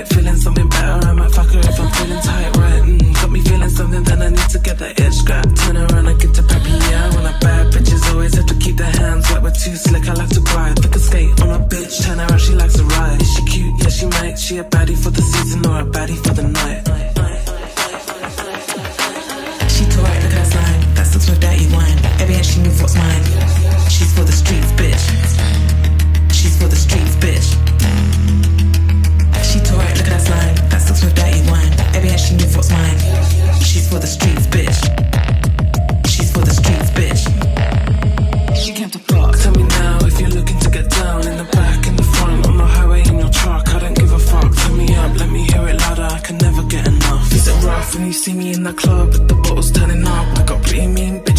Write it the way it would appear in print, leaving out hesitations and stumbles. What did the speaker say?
Feeling something better, I might fuck her if I'm feeling tight, right? Got me feeling something, then I need to get that itch scrap. Turn around and get to preppy, yeah. I want a bad bitches, always have to keep their hands wet. We're too slick, I like to glide. Pick a skate on a bitch, turn around, she likes to ride. Is she cute? Yeah, she might. She a baddie for the season or a baddie for the night. She too right, look at that slime. That sucks with dirty wine. Every inch she knows what's mine. She's for the streets, bitch. She's for the streets, bitch. She too right, look at that slime. That sucks with dirty wine. Every inch she knows what's mine. She's for the streets, bitch. She's for the streets, bitch. She came to fuck. Tell me now if you're looking to get down. In the back, in the front, on the highway, in your truck. I don't give a fuck. Turn me up, let me hear it louder. I can never get enough. Is it rough when you see me in the club with the bottles turning up? I got pretty mean bitch.